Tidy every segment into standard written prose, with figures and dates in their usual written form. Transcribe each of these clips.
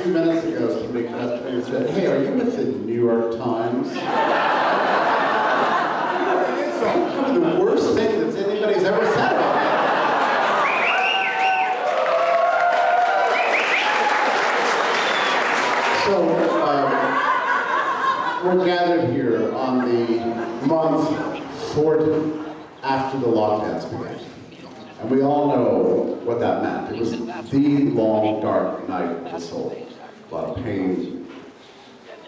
few minutes ago, somebody came up to me and said, "Hey, are you with the New York Times?" It's probably the worst thing that anybody's ever said about me. So, we're gathered here on the month after the lockdowns began. And we all know what that meant. It was the long, dark night of the soul. A lot of pain,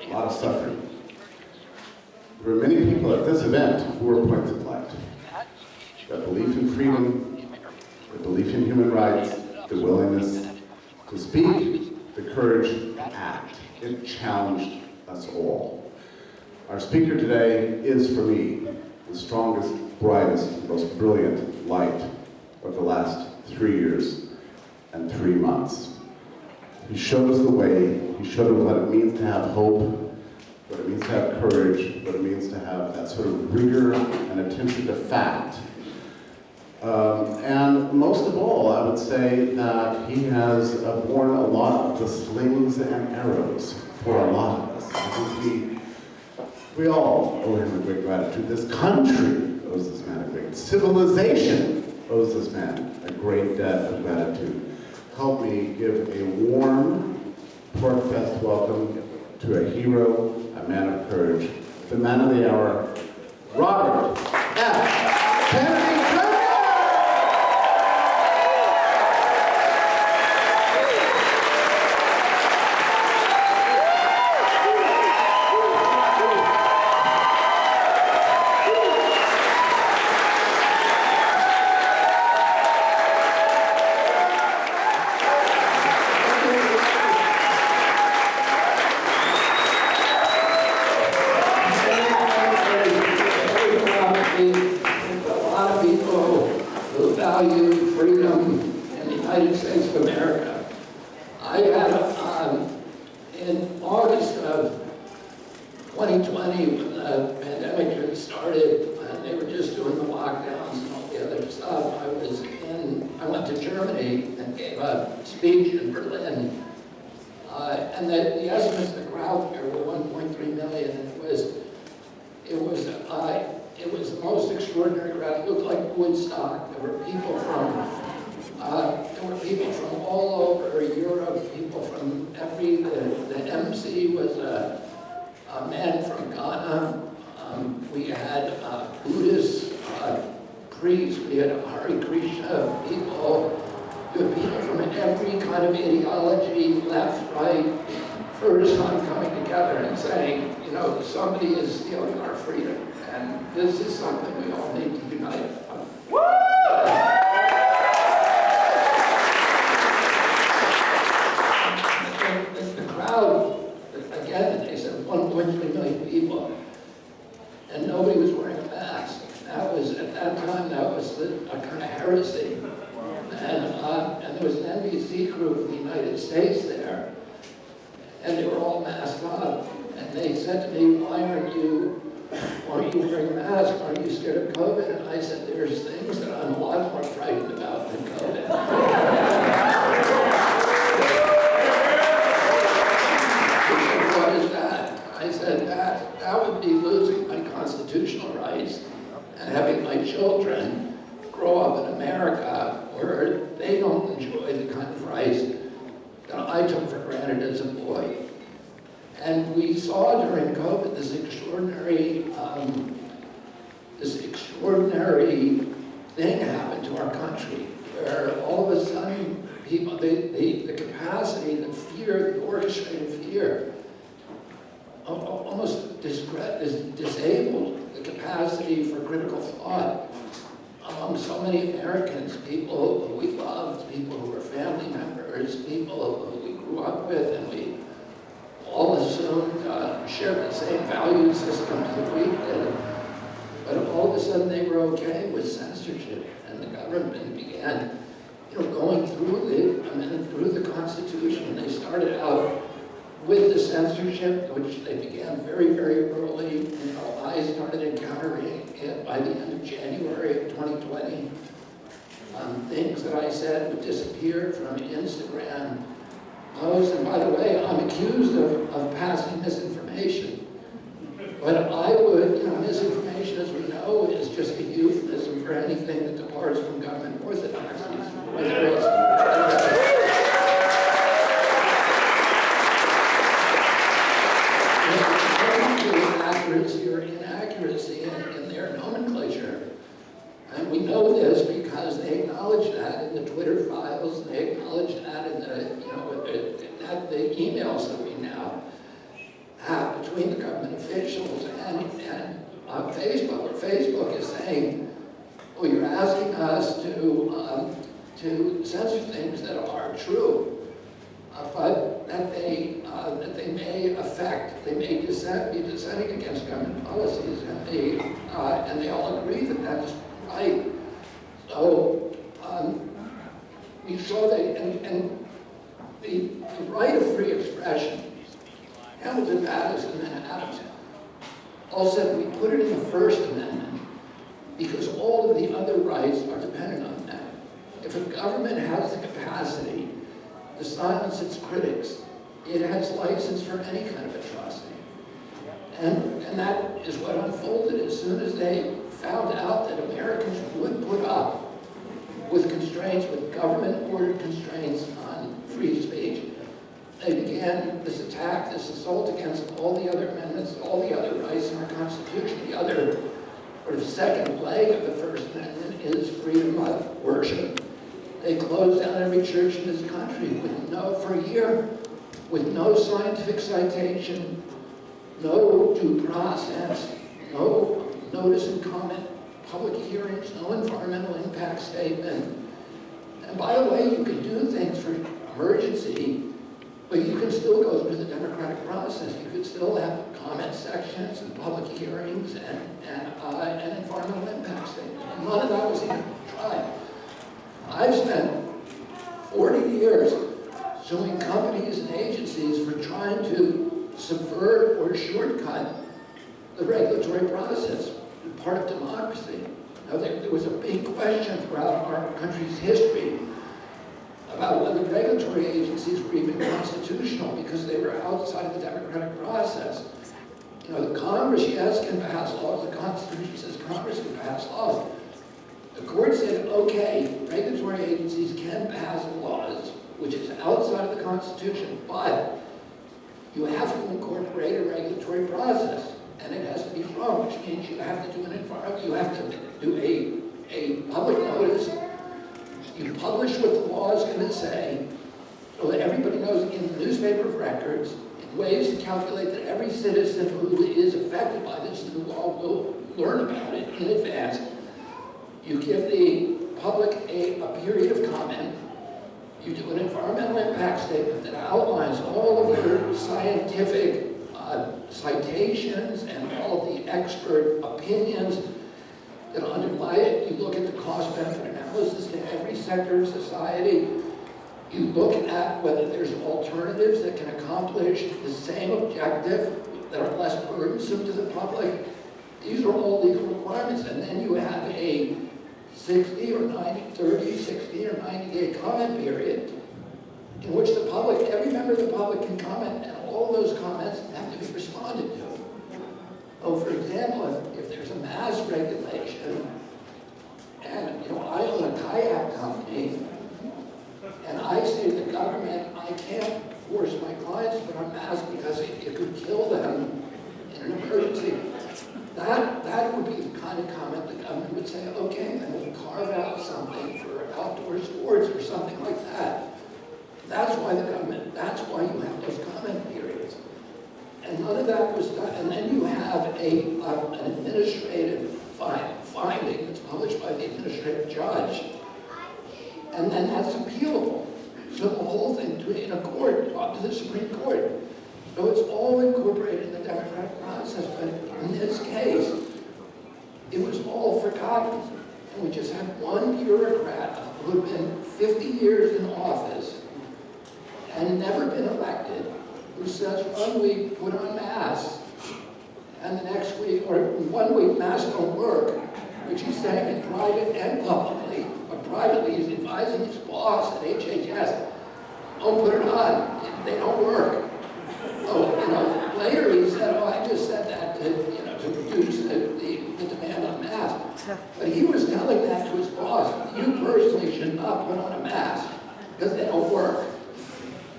a lot of suffering. There were many people at this event who were points of light. The belief in freedom, the belief in human rights, the willingness to speak, the courage to act. It challenged us all. Our speaker today is, for me, the strongest, brightest, most brilliant light of the last 3 years and 3 months. He showed us the way. He showed us what it means to have hope, what it means to have courage, what it means to have that sort of rigor and attention to fact. And most of all, I would say that he has borne a lot of the slings and arrows for a lot of us. I think we all owe him a great gratitude. This country owes this man a great civilization owes this man a great debt of gratitude. Help me give a warm porcfest welcome to a hero, a man of courage, the man of the hour, Robert F. Kennedy. In August of 2020, when the pandemic had started, and they were just doing the lockdowns and all the other stuff, I went to Germany and gave a speech in Berlin. And the estimates of the crowd there were 1.3 million, and it was the most extraordinary crowd. It looked like Woodstock. There were people from all over Europe, people from the MC was a man from Ghana. We had Buddhist priests, we had Hare Krishna people, there were people from every kind of ideology, left, right, first time coming together and saying, you know, somebody is stealing our freedom, and this is something we all need to unite on. Woo! The crowd, again, they said 1.3 million people, and nobody was wearing a mask. That was, at that time, that was a kind of heresy. And there was an NBC crew from the United States there, and they were all masked up. And they said to me, why aren't you wearing a mask? Aren't you scared of COVID? And I said, there's things that I'm a lot more frightened about than COVID. What is that? I said, that would be losing my constitutional rights and having my children grow up in America where they don't enjoy the kind of rights that I took for granted as a boy. And we saw during COVID this extraordinary thing happen to our country, where all of a sudden people, the capacity, the fear, the orchestrated fear, almost disabled the capacity for critical thought among so many Americans, people who we loved, people who were family members, people who we grew up with, and we all assumed shared the same value systems that we did. But all of a sudden they were okay with censorship, and the government began, going through the Constitution. They started out with the censorship, which they began very, very early. I started encountering it by the end of January of 2020. Things that I said would disappear from Instagram post, and by the way, I'm accused of passing misinformation. But I would, misinformation, as we know, is just a euphemism for anything that departs from government orthodoxies, whether it's accuracy or inaccuracy in their nomenclature. And we know this because they acknowledge that in the Twitter files, they acknowledge that in the emails that we now have between the government officials and Facebook, where Facebook is saying, well, you're asking us to censor things that are true, but that they may affect, they may be dissenting against government policies, and they all agree that that's right. So we saw that, and the right of free expression, Hamilton, Madison, and Adams all said we put it in the First Amendment because all of the other rights are dependent on that. If a government has the capacity to silence its critics, it has license for any kind of atrocity. And that is what unfolded as soon as they found out that Americans would put up with constraints, with government-ordered constraints on free speech. They began this attack, this assault against all the other amendments, all the other rights in our Constitution. The other sort of second leg of the First Amendment is freedom of worship. They closed down every church in this country for a year, with no scientific citation, no due process, no notice and comment, public hearings, no environmental impact statement. And by the way, you can do things for emergency, but you can still go through the democratic process. You could still have comment sections and public hearings and environmental impact statements. None of that was even tried. I've spent 40 years suing companies and agencies for trying to subvert or shortcut the regulatory process, part of democracy. Now, there was a big question throughout our country's history about whether regulatory agencies were even constitutional because they were outside of the democratic process. The Congress, yes, can pass laws. The Constitution says Congress can pass laws. The court said, okay, regulatory agencies can pass laws, which is outside of the Constitution, but you have to incorporate a regulatory process, and it has to be strong, which means you have to do you have to do a public notice. You publish what the law is going to say, so that everybody knows in the newspaper of records, in ways to calculate that every citizen who is affected by this new law will learn about it in advance. You give the public a period of comment. You do an environmental impact statement that outlines all of your scientific citations and all of the expert opinions that underlie it. You look at the cost-benefit analysis to every sector of society. You look at whether there's alternatives that can accomplish the same objective that are less burdensome to the public. These are all legal requirements, and then you have a 60 or 90, 30, 60 or 90-day comment period in which the public, every member of the public can comment, and all those comments have to be responded to. So, for example, if there's a mass regulation, and I own a kayak company, and I say to the government, I can't force my clients to put on masks because it could kill them in an emergency. That would be the kind of comment the government would say, okay, then we'll carve out something for outdoor sports or something like that. That's why that's why you have those comment periods. And none of that was done. And then you have an administrative finding that's published by the administrative judge. And then that's appealable. So the whole thing in a court, up to the Supreme Court. So it's all incorporated in the democratic process, but in this case, it was all forgotten. And we just had one bureaucrat who had been 50 years in office and never been elected, who says 1 week put on masks, and the next week, or 1 week masks don't work, which he's saying in private and publicly, but privately he's advising his boss at HHS, don't put it on. they don't work. Oh, you know, later he said, oh, I just said that to, you know, to reduce the demand on masks. But he was telling that to his boss, you personally should not put on a mask because they don't work.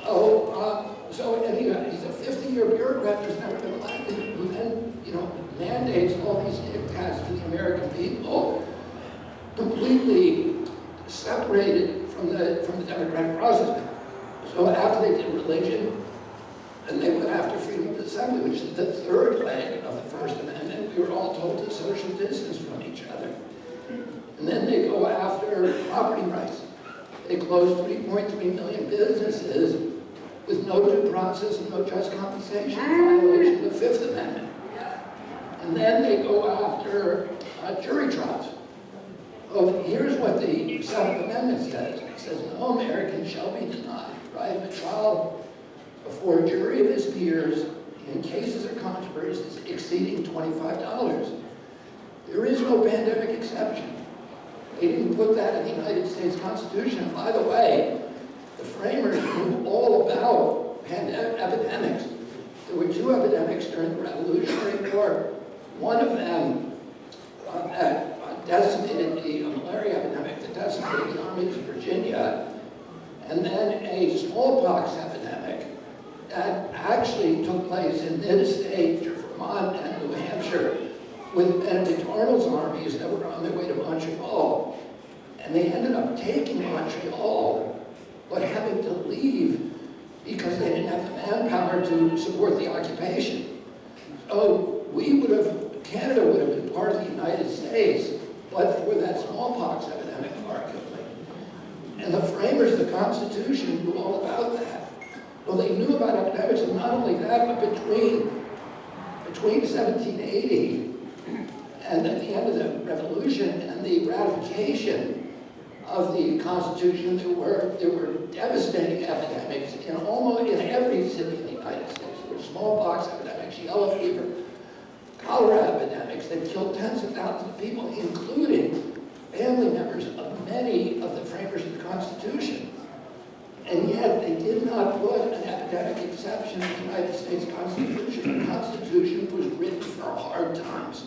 Oh, so anyway, he's a 50-year bureaucrat who's never been elected, who then, you know, mandates all these diktats to the American people, completely separated from the democratic process. So after they did religion, and they went after freedom of assembly, which is the third leg of the First Amendment. We were all told to social distance from each other. And then they go after property rights. They closed 3.3 million businesses with no due process and no just compensation, in violation of the Fifth Amendment. And then they go after jury trials. Oh, here's what the Seventh Amendment says. It says, no American shall be denied right of a trial before a jury of his peers in cases or controversies exceeding $25. There is no pandemic exception. They didn't put that in the United States Constitution. And by the way, the framers knew all about epidemics. There were two epidemics during the Revolutionary War. One of them decimated the malaria epidemic that decimated the armies of Virginia, and then a smallpox epidemic that actually took place in mid-state, Vermont and New Hampshire, with Benedict Arnold's armies that were on their way to Montreal. And they ended up taking Montreal, but having to leave because they didn't have the manpower to support the occupation. So Canada would have been part of the United States, but for that smallpox epidemic, arguably. And the framers of the Constitution knew all about that. Well, they knew about epidemics, and not only that, but between 1780 and at the end of the Revolution and the ratification of the Constitution, there were devastating epidemics in every city in the United States. There were smallpox epidemics, yellow fever, cholera epidemics that killed tens of thousands of people, including family members of many of the framers of the Constitution. And yet they did not put an epidemic exception in the United States Constitution. The Constitution was written for hard times.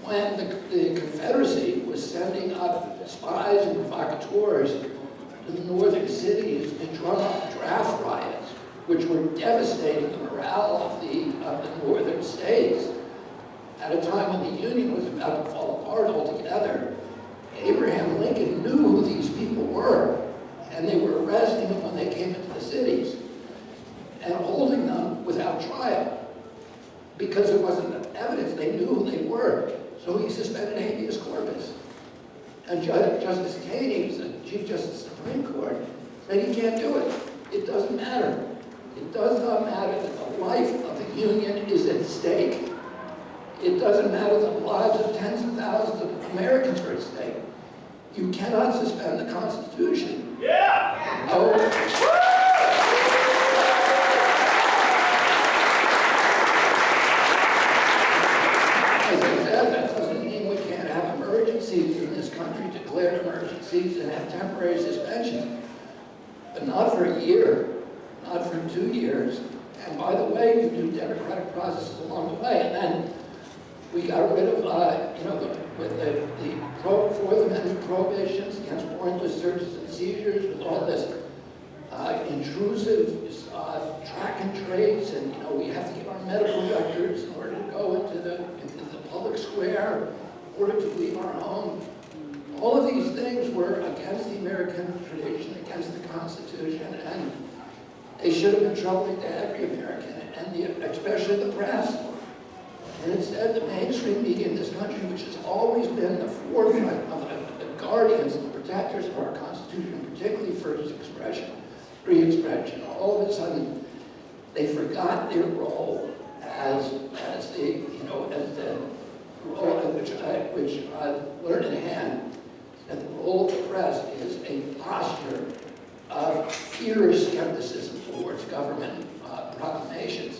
When the Confederacy was sending up spies and provocateurs to the northern cities to drum up draft riots, which were devastating the morale of the northern states, at a time when the Union was about to fall apart altogether, Abraham Lincoln knew who these people were, and they were arresting them when they came into the cities and holding them without trial because there wasn't evidence. They knew who they were. So he suspended habeas corpus. And Justice Taney, who's the Chief Justice of the Supreme Court, said he can't do it. It doesn't matter. It does not matter that the life of the Union is at stake. It doesn't matter that the lives of tens of thousands of Americans are at stake. You cannot suspend the Constitution. Yeah! Oh. As I said, that doesn't mean we can't have emergencies in this country, declared emergencies, and have temporary suspensions. But not for a year, not for 2 years. And by the way, you do democratic processes along the way. And then we got rid of, the Fourth Amendment prohibitions against warrantless searches and seizures, with all this intrusive track and trace, and we have to get our medical records in order to go into the public square, in order to leave our home. All of these things were against the American tradition, against the Constitution, and they should have been troubling to every American, and especially the press. And instead, the mainstream media in this country, which has always been the forefront of the guardians and the protectors of our Constitution, particularly for its free expression, all of a sudden, they forgot their role as the role which I learned in hand, that the role of the press is a posture of fierce skepticism towards government proclamation.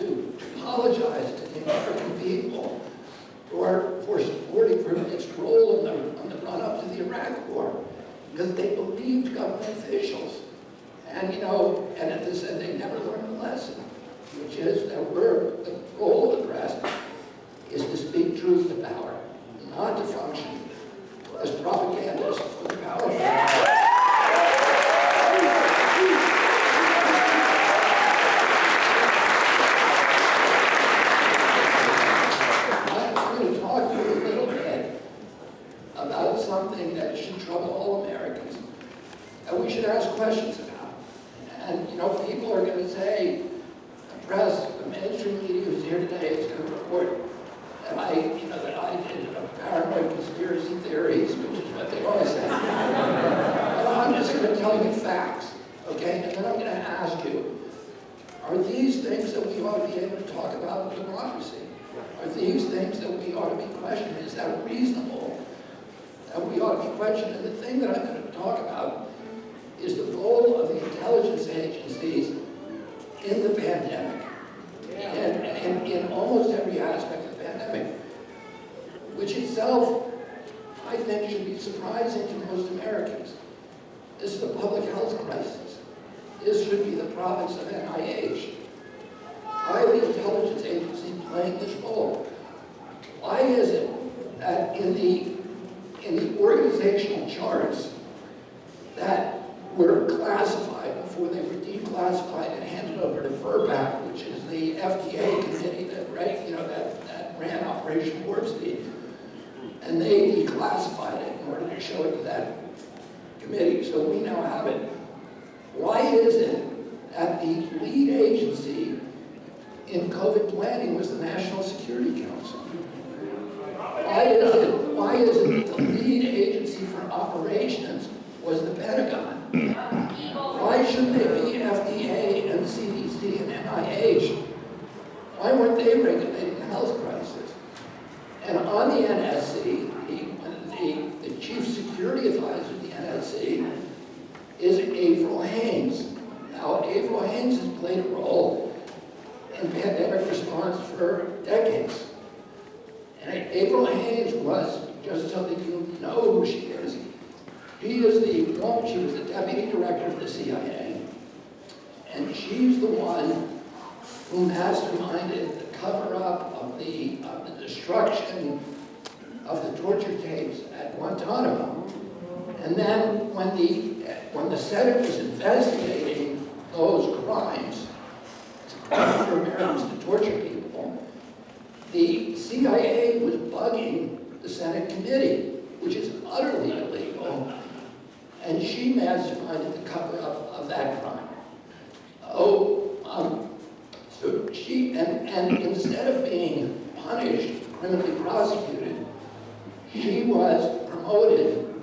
to apologize to the American people for supporting for its role on the run-up to the Iraq War, because they believed government officials. And and at this end, they never learned the lesson, which is that the role of the press is to speak truth to power, not to function as propagandists for the powerful. Something that should trouble all Americans, and we should ask questions about. And people are going to say, the press, the mainstream media who's here today is going to report that I did paranoid conspiracy theories, which is what they always say. But I'm just going to tell you facts, okay? And then I'm going to ask you, are these things that we ought to be able to talk about in democracy? Are these things that we ought to be questioning? Is that reasonable? And we ought to be questioned. And the thing that I'm going to talk about is the role of the intelligence agencies in the pandemic, and in almost every aspect of the pandemic, which itself, I think, should be surprising to most Americans. This is a public health crisis. This should be the province of NIH. Why are the intelligence agencies playing this role? Why is it that in the organizational charts that were classified before they were declassified and handed over to FERPAC, which is the FDA committee that ran Operation Warp Speed, and they declassified it in order to show it to that committee, so we now have it. Why is it that the lead agency in COVID planning was the National Security Council? Why is it that the lead agency for operations was the Pentagon? Why shouldn't they be FDA and CDC and NIH? Why weren't they regulating the health crisis? And on the NSC, the chief security advisor of the NSC is Avril Haines. Now, Avril Haines has played a role in pandemic response for decades. And Avril Haines was, just so that you know who she is, she was the deputy director of the CIA, and she's the one who masterminded the cover-up of the destruction of the torture tapes at Guantanamo. And then when the Senate was investigating those crimes for Americans to torture people, the CIA was bugging the Senate committee, which is utterly illegal, and she masterminded the cover-up of that crime. So she, and instead of being punished, criminally prosecuted, she was promoted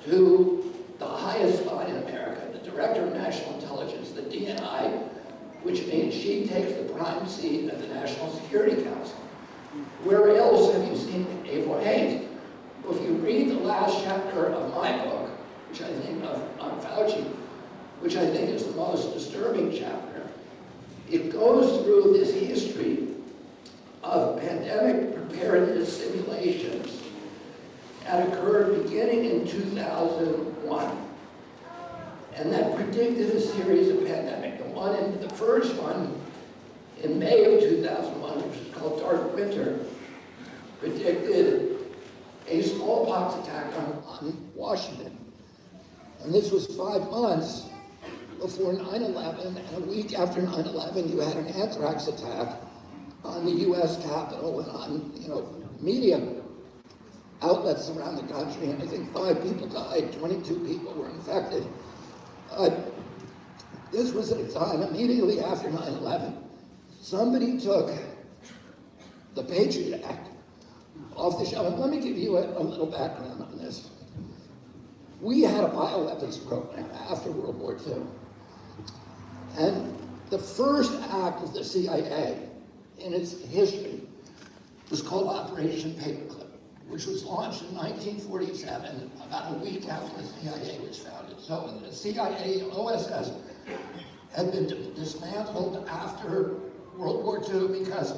to the highest spot in America, the Director of National Intelligence, the DNI, which means she takes the prime seat at the National Security Council. Where else have you seen Avril Haines? Well, if you read the last chapter of my book, which I think on Fauci, which I think is the most disturbing chapter, it goes through this history of pandemic preparedness simulations that occurred beginning in 2001, and that predicted a series of pandemics. The first one in May of 2001, which was called Dark Winter, predicted a smallpox attack on Washington. And this was 5 months before 9/11, and a week after 9/11, you had an anthrax attack on the U.S. Capitol and on, media outlets around the country, and I think 5 people died, 22 people were infected. This was at a time immediately after 9/11. Somebody took the Patriot Act off the shelf. And let me give you a little background on this. We had a bioweapons program after World War II. And the first act of the CIA in its history was called Operation Paperclip, which was launched in 1947, about a week after the CIA was founded. So the CIA OSS had been dismantled after World War II because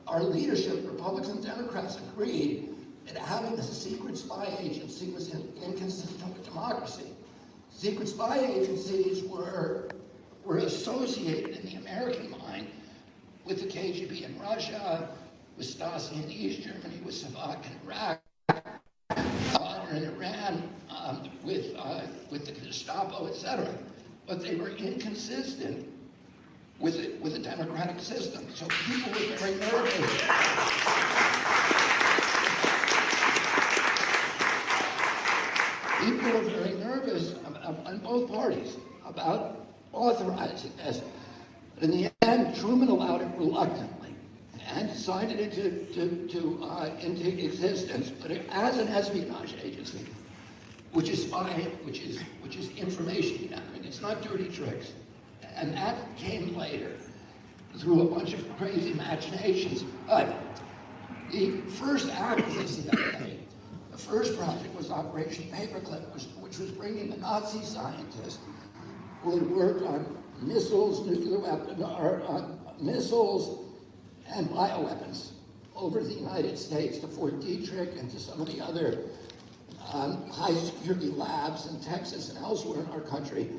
our leadership, Republicans and Democrats, agreed that having a secret spy agency was inconsistent with democracy. Secret spy agencies were associated in the American mind with the KGB in Russia, with Stasi in East Germany, with Savak in Iraq, or in Iran, with the Gestapo, etc. But they were inconsistent with a democratic system. So people were very nervous. People were very nervous on both parties about authorizing this. But in the end, Truman allowed it reluctantly and signed it into existence, but as an espionage agency, which is spying, which is information gathering. It's not dirty tricks. And that came later through a bunch of crazy machinations. But the first act of the CIA, the first project was Operation Paperclip, which was bringing the Nazi scientists who had worked on missiles, nuclear weapons, missiles and bioweapons over the United States to Fort Detrick and to some of the other high security labs in Texas and elsewhere in our country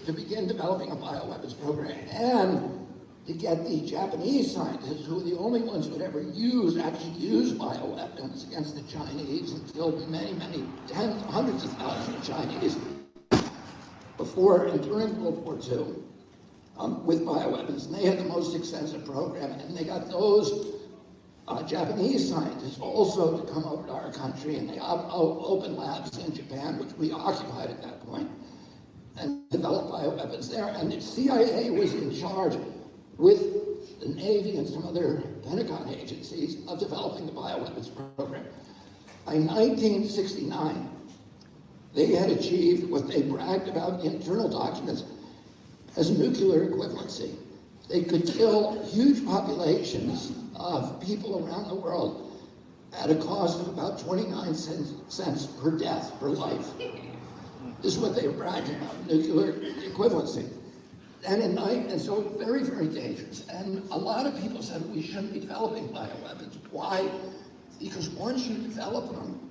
to begin developing a bioweapons program and to get the Japanese scientists, who were the only ones who would ever actually use bioweapons against the Chinese and killed many, hundreds of thousands of Chinese before and during World War II with bioweapons. And they had the most extensive program, and they got those Japanese scientists also to come over to our country, and they opened labs in Japan, which we occupied at that point, and developed bioweapons there. And the CIA was in charge with the Navy and some other Pentagon agencies of developing the bioweapons program. By 1969, they had achieved what they bragged about in internal documents as nuclear equivalency. They could kill huge populations of people around the world at a cost of about 29 cents per death, per life. This is what they were bragging about, nuclear equivalency. And so very, very dangerous. And a lot of people said we shouldn't be developing bioweapons. Why? Because once you develop them,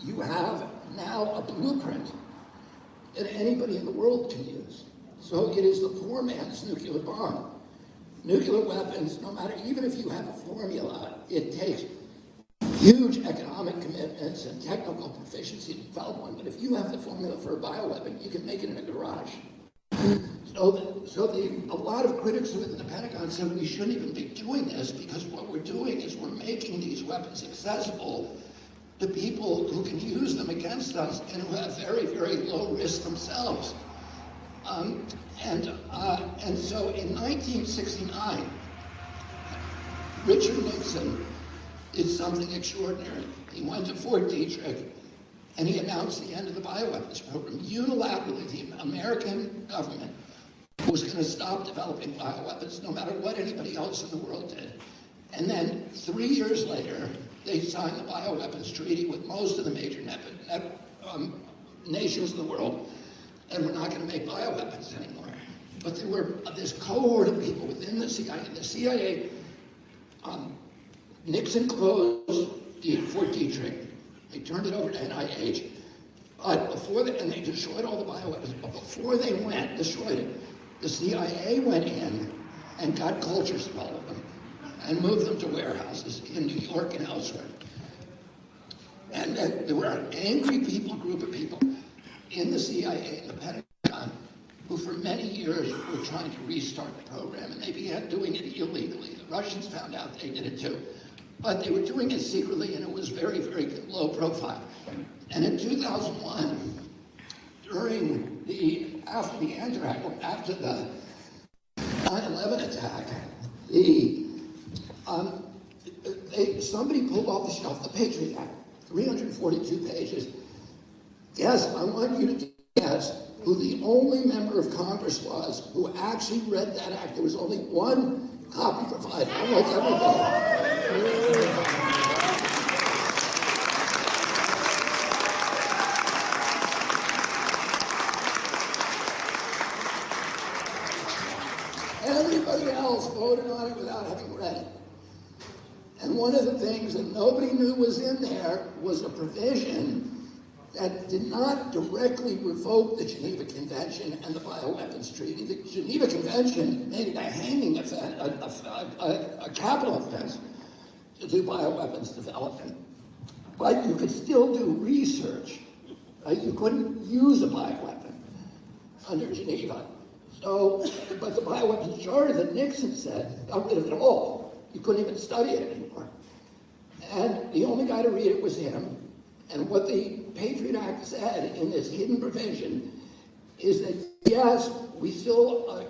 you have now a blueprint that anybody in the world can use. So it is the poor man's nuclear bomb. Nuclear weapons, no matter, even if you have a formula, it takes huge economic commitments and technical proficiency to develop one. But if you have the formula for a bioweapon, you can make it in a garage. A lot of critics within the Pentagon said we shouldn't even be doing this because what we're doing is we're making these weapons accessible to people who can use them against us and who have very, very low risk themselves. And so in 1969, Richard Nixon did something extraordinary. He went to Fort Detrick and he announced the end of the bioweapons program. Unilaterally, the American government was going to stop developing bioweapons no matter what anybody else in the world did. And then 3 years later, they signed the bioweapons treaty with most of the major nations of the world, and we're not going to make bioweapons anymore. But there were this cohort of people within the CIA. The CIA, Nixon closed Fort Detrick. They turned it over to NIH. But and they destroyed all the bioweapons. But before they destroyed it, the CIA went in and got cultures of all of them and moved them to warehouses in New York and elsewhere. And there were an angry group of people in the CIA and the Pentagon who for many years were trying to restart the program, and they began doing it illegally. The Russians found out they did it too. But they were doing it secretly, and it was very, very low profile. And in 2001, after the 9/11 attack, somebody pulled off the shelf the Patriot Act, 342 pages. Yes, I want you to guess who the only member of Congress was who actually read that act. There was only one copy provided, unlike everybody. And everybody else voted on it without having read it. And one of the things that nobody knew was in there was a provision that did not directly revoke the Geneva Convention and the Bioweapons Treaty. The Geneva Convention made it a hanging offense, a capital offense to do bioweapons development. But you could still do research. Right? You couldn't use a bioweapon under Geneva. So, but the Bioweapons Charter that Nixon said got rid of it all. You couldn't even study it anymore. And the only guy to read it was him. And what the Patriot Act said in this hidden provision is that, yes, we still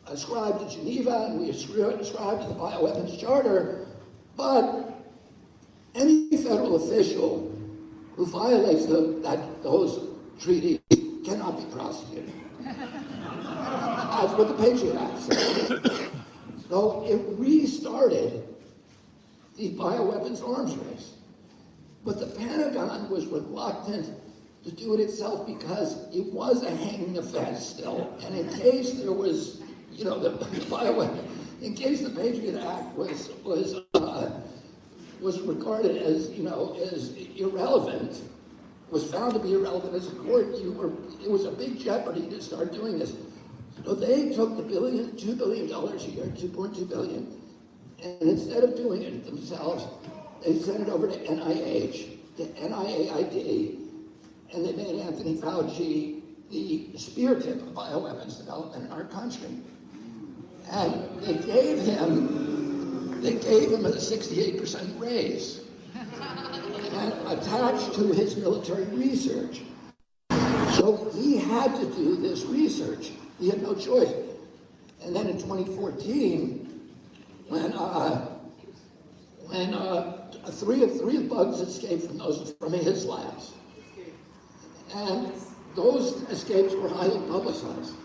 ascribe to Geneva and we ascribe to the Bioweapons Charter, but any federal official who violates those treaties cannot be prosecuted. That's what the Patriot Act said. So it restarted the bioweapons arms race. But the Pentagon was reluctant to do it itself because it was a hanging offense still. And in case there was, you know, the bioweapon, in case the Patriot Act was regarded as, you know, as irrelevant, was found to be irrelevant as a court, it was a big jeopardy to start doing this. So they took the $2 billion a year, $2.2 billion, and instead of doing it themselves, they sent it over to NIH, to NIAID, and they made Anthony Fauci the spear tip of bioweapons development in our country. And they gave him a 68% raise, and attached to his military research. So he had to do this research. He had no choice. And then in 2014, when three bugs escaped from his labs, and those escapes were highly publicized,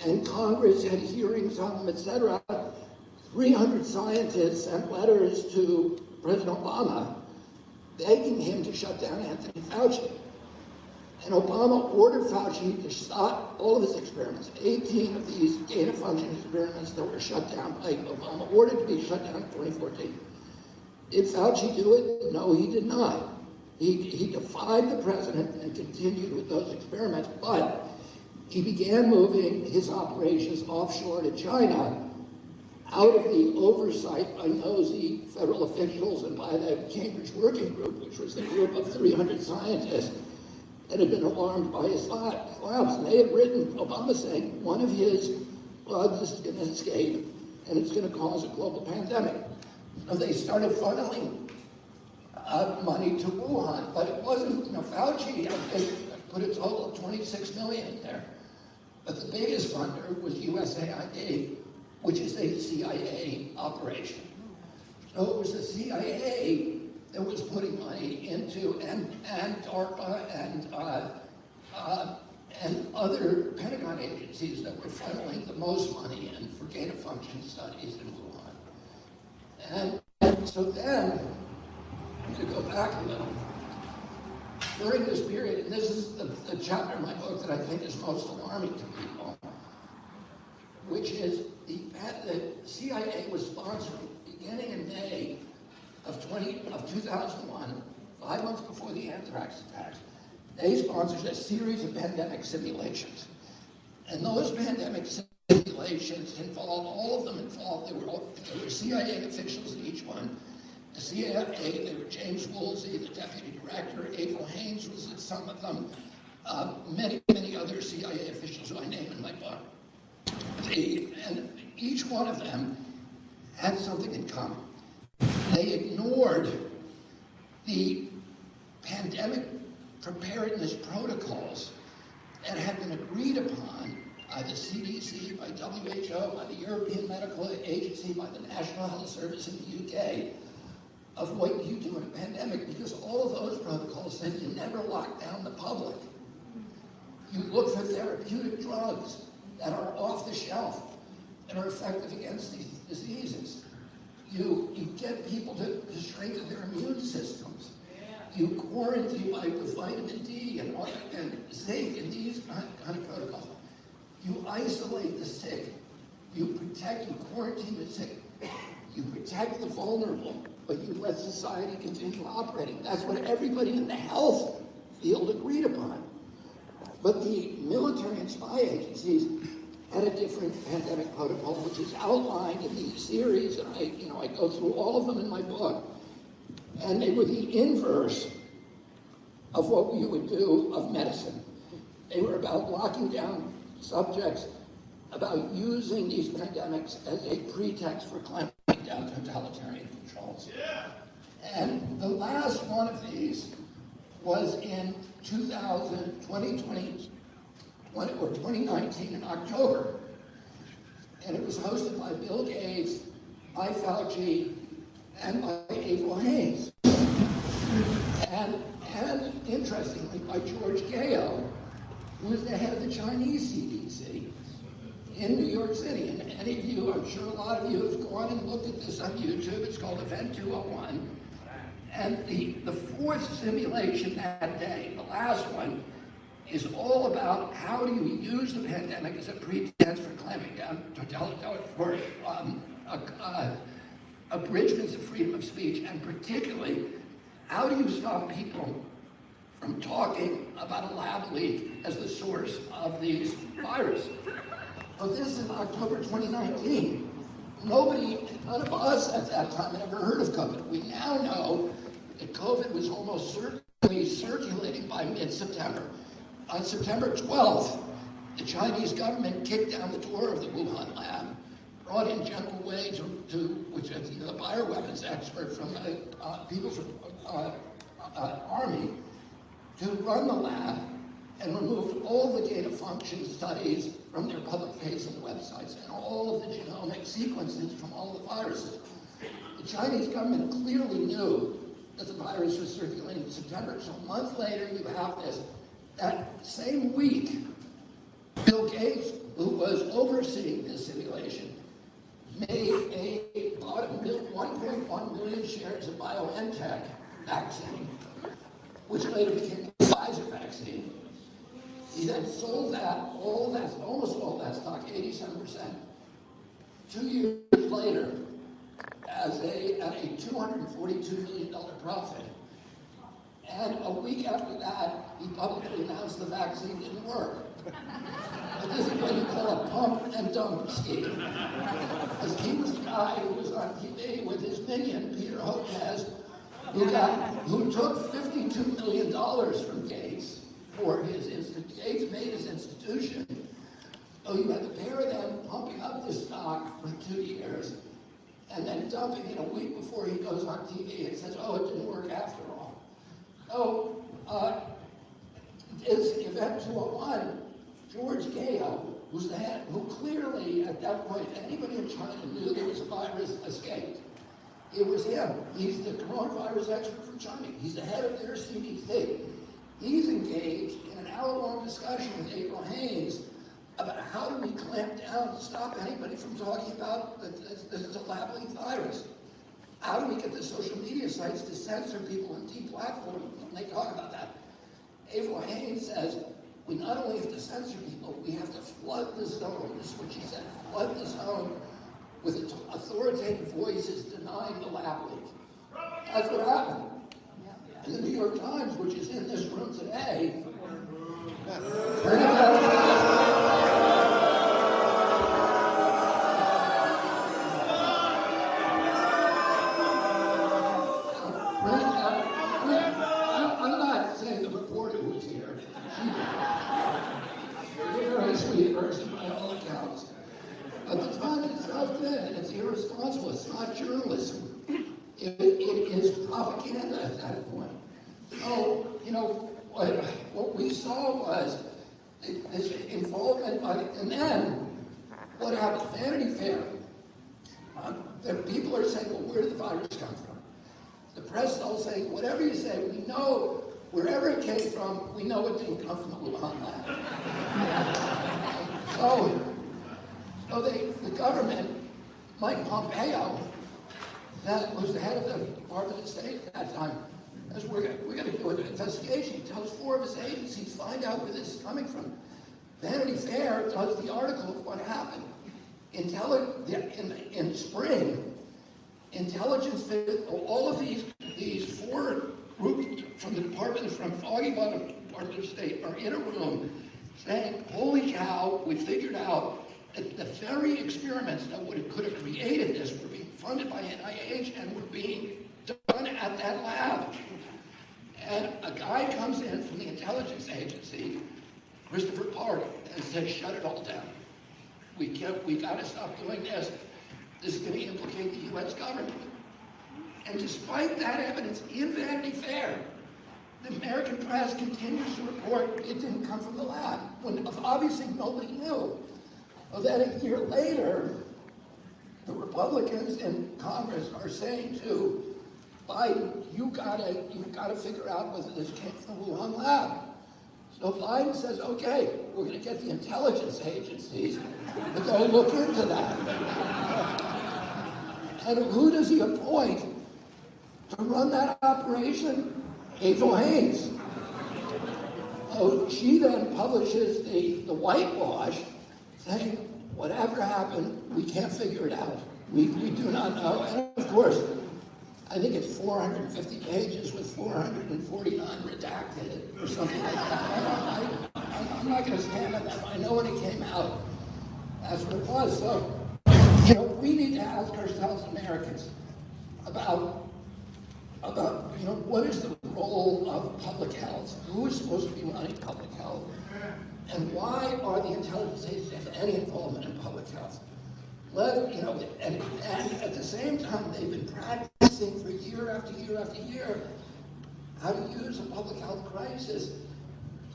and Congress had hearings on them, etc. 300 scientists sent letters to President Obama begging him to shut down Anthony Fauci. And Obama ordered Fauci to stop all of his experiments. 18 of these gain-of-function experiments that were shut down by Obama, ordered to be shut down in 2014. Did Fauci do it? No, he did not. He defied the president and continued with those experiments, but he began moving his operations offshore to China out of the oversight by nosy federal officials and by the Cambridge Working Group, which was the group of 300 scientists that had been alarmed by his labs. And they had written Obama saying one of his bugs is going to escape and it's going to cause a global pandemic. So they started funneling money to Wuhan, but it wasn't, you know, Fauci, they put a total of 26 million in there. But the biggest funder was USAID, which is a CIA operation. So it was the CIA that was putting money into, and DARPA and other Pentagon agencies that were funneling the most money in for gain-of-function studies in Wuhan. And so then, to go back a little, during this period, and this is the chapter in my book that I think is most alarming to people, which is the CIA was sponsoring, beginning in May of 2001, 5 months before the anthrax attacks, they sponsored a series of pandemic simulations. And those pandemic simulations involved, all of them involved, there were CIA officials in each one. The CIA, they were James Woolsey, the deputy director, April Haynes was in some of them, many, many other CIA officials who I name in my book. And each one of them had something in common. They ignored the pandemic preparedness protocols that had been agreed upon by the CDC, by WHO, by the European Medical Agency, by the National Health Service in the UK, of what you do in a pandemic, because all of those protocols said you never lock down the public. You look for therapeutic drugs that are off the shelf, that are effective against these diseases. You get people to strengthen their immune systems. You quarantine with vitamin D and zinc and these kind of protocols. You isolate the sick. You quarantine the sick. You protect the vulnerable, but you let society continue operating. That's what everybody in the health field agreed upon. But the military and spy agencies had a different pandemic protocol, which is outlined in these series, and I go through all of them in my book. And they were the inverse of what we would do of medicine. They were about locking down subjects, about using these pandemics as a pretext for clamping down totalitarian controls. Yeah. And the last one of these was in 2019 in October. And it was hosted by Bill Gates, by Fauci, and by April Haynes. And interestingly, by George Gao, who was the head of the Chinese CDC in New York City. And any of you, I'm sure a lot of you have gone and looked at this on YouTube. It's called Event 201. And the fourth simulation that day, the last one, is all about how do you use the pandemic as a pretense for clamping down, for abridgments of freedom of speech, and particularly, how do you stop people from talking about a lab leak as the source of these viruses? So this is October 2019. None of us at that time had ever heard of COVID. We now know that COVID was almost certainly circulating by mid-September. On September 12th, the Chinese government kicked down the door of the Wuhan lab, brought in General Wei, which is the bioweapons expert from the People's Army, to run the lab and removed all the gain of function studies from their public-facing websites and all of the genomic sequences from all the viruses. The Chinese government clearly knew that the virus was circulating in September, so a month later you have this. That same week, Bill Gates, who was overseeing this simulation, bought 1.1 million shares of BioNTech vaccine, which later became the Pfizer vaccine. He then sold almost all that stock, 87%, 2 years later, at a $242 million profit. And a week after that, he publicly announced the vaccine didn't work. But this is what you call a pump and dump scheme. Because he was the guy who was on TV with his minion, Peter Hotez, who took $52 million from Gates for his institution. Gates made his institution. So you had the pair of them pumping up the stock for 2 years and then dumping it a week before he goes on TV and says, oh, it didn't work after all. So, this Event 201, George Gao, who's the head, who clearly at that point, anybody in China knew there was a virus escaped. It was him. He's the coronavirus expert from China. He's the head of their CDC. He's engaged in an hour-long discussion with April Haynes about how do we clamp down to stop anybody from talking about that this is a lab-leak virus. How do we get the social media sites to censor people and deplatform them when they talk about that? April Haynes says, we not only have to censor people, we have to flood the zone, this is what she said, flood the zone with authoritative voices denying the lab leak. That's what happened. And the New York Times, which is in this room today, I'm not saying the reporter who was here. She's a very sweet person by all accounts. But the Times itself did, and it's irresponsible. It's not journalism. It is propaganda at that point. So, what we saw was this involvement and then what happened? Vanity Fair. The people are saying, well, where did the virus come from? The press is all saying, whatever you say, we know, wherever it came from, we know it didn't come from the Wuhan lab. So the government, Mike Pompeo, that was the head of the Department of State at that time, says, we're going to do an investigation. He tells 4 of his agencies, find out where this is coming from. Vanity Fair does the article of what happened. In spring, intelligence, all of these four groups from the department, from Foggy Bottom Department of State, are in a room saying, holy cow, we figured out that the very experiments that could have created this were being funded by NIH and were being done at that lab. And a guy comes in from the intelligence agency, Christopher Park, and says, shut it all down. We got to stop doing this. This is going to implicate the U.S. government. And despite that evidence in Vanity Fair, the American press continues to report it didn't come from the lab, when obviously nobody knew. Well, then a year later, the Republicans in Congress are saying to Biden, you gotta figure out whether this came from the Wuhan lab. So Biden says, okay, we're going to get the intelligence agencies to go look into that. And who does he appoint to run that operation? Hazel Haynes. Oh, she then publishes the whitewash saying, whatever happened, we can't figure it out. We do not know. And of course, I think it's 450 pages with 449 redacted or something like that. I'm not going to stand on that. I know when it came out, that's what it was. So, we need to ask ourselves, Americans, about what is the role of public health? Who is supposed to be running public health? And why are the intelligence agencies have any involvement in public health? And at the same time, they've been practicing for year after year after year how to use a public health crisis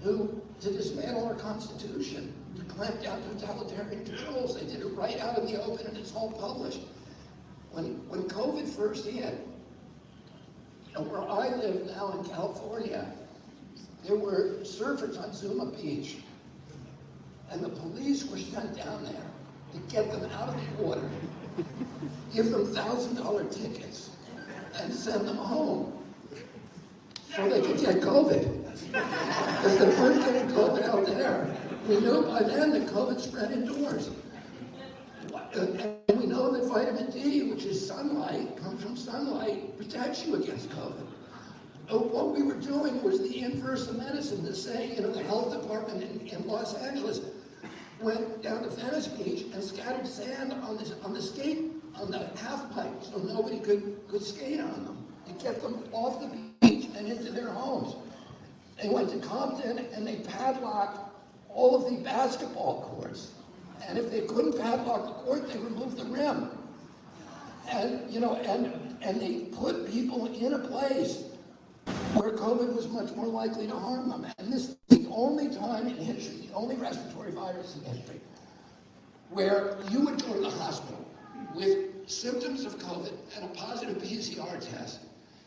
to dismantle our Constitution, to clamp down totalitarian controls. They did it right out in the open, and it's all published. When COVID first hit, where I live now in California, there were surfers on Zuma Beach, and the police were sent down there to get them out of the water, give them $1,000 tickets, and send them home so they could get COVID. Because they weren't getting COVID out there. We knew by then that COVID spread indoors. And we know that vitamin D, which is sunlight, comes from sunlight, protects you against COVID. But what we were doing was the inverse of medicine. To say, the health department in Los Angeles went down to Venice Beach and scattered sand on the half pipe so nobody could skate on them, to get them off the beach and into their homes. They went to Compton and they padlocked all of the basketball courts. And if they couldn't padlock the court, they removed the rim. And, and they put people in a place where COVID was much more likely to harm them. And this is the only time in history, the only respiratory virus in history, where you would go to the hospital with symptoms of COVID and a positive PCR test,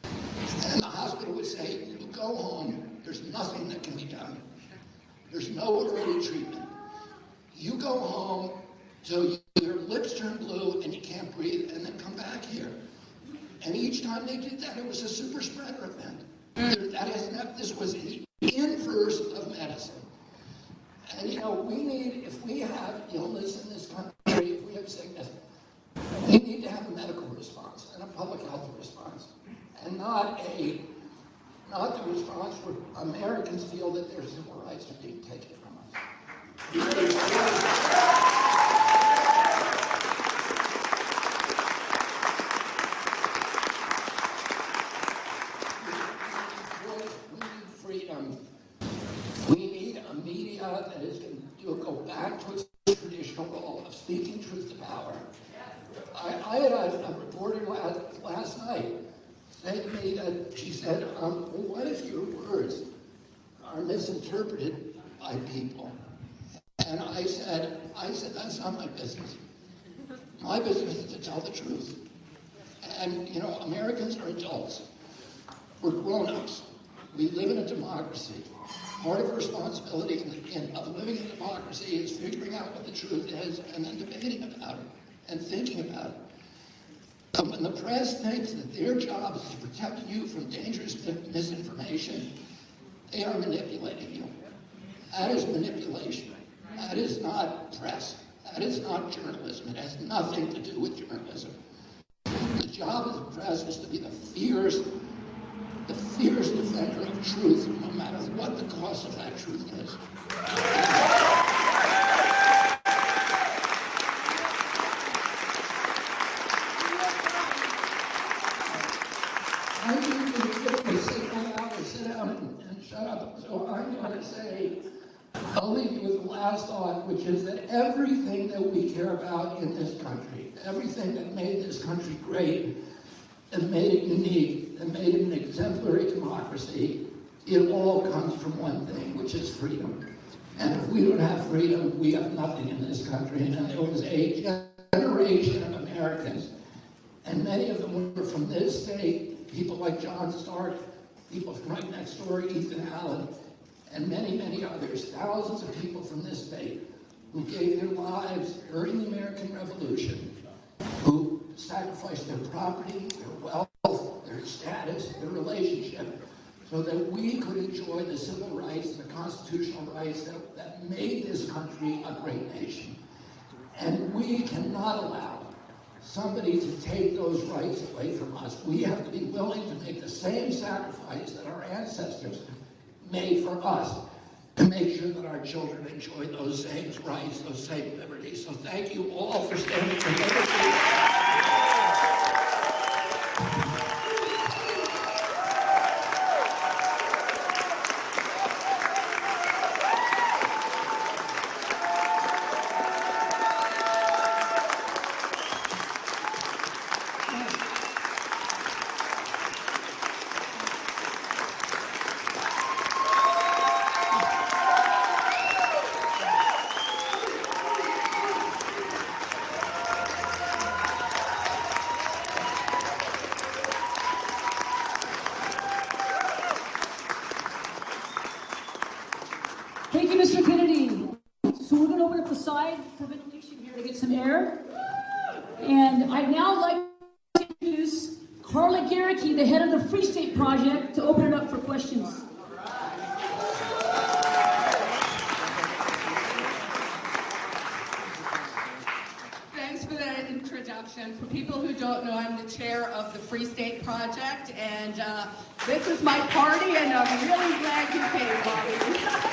and the hospital would say, you go home, there's nothing that can be done. There's no early treatment. You go home till your lips turn blue and you can't breathe, and then come back here. And each time they did that, it was a super spreader event. This was the inverse of medicine. And we need, if we have illness in this country, if we have sickness, we need to have a medical response and a public health response, and not the response where Americans feel that their civil rights are being taken from us. We need a media that is going to go back to its traditional role of speaking truth to power. I had a reporter last night say to me that she said, well, what if your words are misinterpreted by people? And I said, that's not my business. My business is to tell the truth. And, Americans are adults. We're grown-ups. We live in a democracy. Part of the responsibility of living in a democracy is figuring out what the truth is and then debating about it and thinking about it. When the press thinks that their job is to protect you from dangerous misinformation, they are manipulating you. That is manipulation. That is not press. That is not journalism. It has nothing to do with journalism. The job of the press is to be the fierce defender of truth, no matter what the cost of that truth is. I think you sit down and shut up. So I'm going to say, I'll leave you with the last thought, which is that everything that we care about in this country, everything that made this country great, and made it unique, and made it an exemplary democracy, it all comes from one thing, which is freedom. And if we don't have freedom, we have nothing in this country. And there was a generation of Americans, and many of them were from this state, people like John Stark, people from right next door, Ethan Allen, and many, many others, thousands of people from this state who gave their lives during the American Revolution, who sacrificed their property, their wealth, their status, their relationship, so that we could enjoy the civil rights and the constitutional rights that made this country a great nation. And we cannot allow somebody to take those rights away from us. We have to be willing to make the same sacrifice that our ancestors made for us to make sure that our children enjoy those same rights, those same liberties. So thank you all for standing for liberty. Thank you, Mr. Kennedy. So we're going to open up the side for ventilation here to get some air. And I'd now like to introduce Carla Garricky, the head of the Free State Project, to open it up for questions. Thanks for that introduction. For people who don't know, I'm the chair of the Free State Project, and this is my party, and I'm really glad you came, Bobby.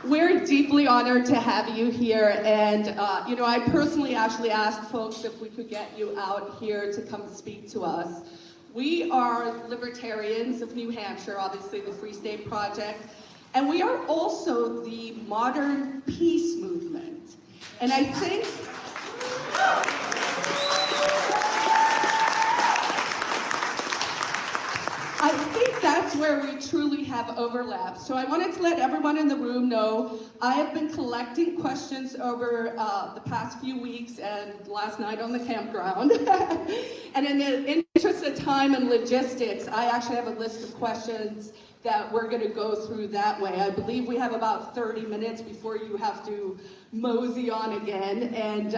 We're deeply honored to have you here, and I personally actually asked folks if we could get you out here to come speak to us. We are libertarians of New Hampshire, obviously the Free State Project, and we are also the modern peace movement. And I think that's where we truly have overlap. So I wanted to let everyone in the room know I have been collecting questions over the past few weeks and last night on the campground. And in the interest of time and logistics, I actually have a list of questions that we're going to go through that way. I believe we have about 30 minutes before you have to mosey on again. And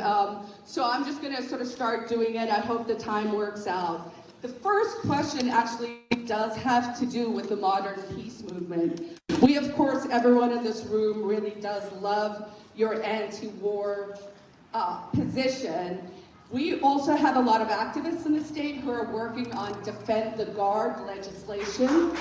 so I'm just going to sort of start doing it. I hope the time works out. The first question actually does have to do with the modern peace movement. We, of course, everyone in this room really does love your anti-war position. We also have a lot of activists in the state who are working on Defend the Guard legislation. I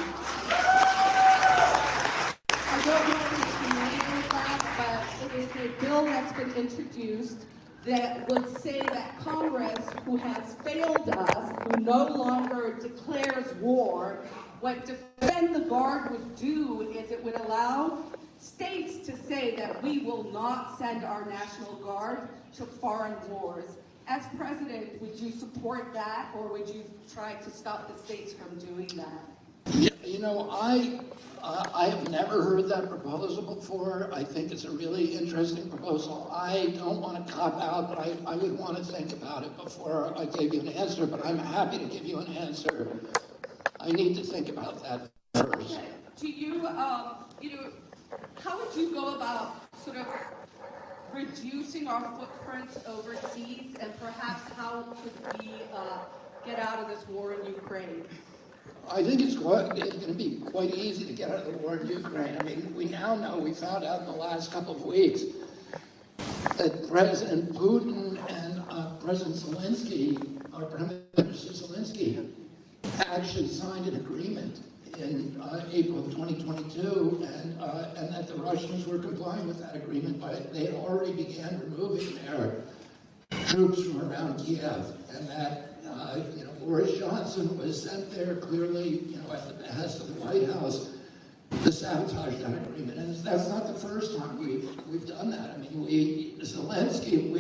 don't know if you're familiar with that, but it is a bill that's been introduced that would say that Congress, who has failed us, who no longer declares war, what Defend the Guard would do is it would allow states to say that we will not send our National Guard to foreign wars. As president, would you support that, or would you try to stop the states from doing that? Yeah, I have never heard that proposal before. I think it's a really interesting proposal. I don't want to cop out, but I would want to think about it before I gave you an answer, but I'm happy to give you an answer. I need to think about that first. Okay. Do you, how would you go about sort of reducing our footprints overseas, and perhaps how could we get out of this war in Ukraine? I think it's going to be quite easy to get out of the war in Ukraine. I mean, we now know, we found out in the last couple of weeks, that President Putin and President Zelensky, or Prime Minister Zelensky, actually signed an agreement in April of 2022, and that the Russians were complying with that agreement, but they had already began removing their troops from around Kiev, and that Boris Johnson was sent there clearly, at the behest of the White House to sabotage that agreement. And that's not the first time we've done that. I mean, Zelensky,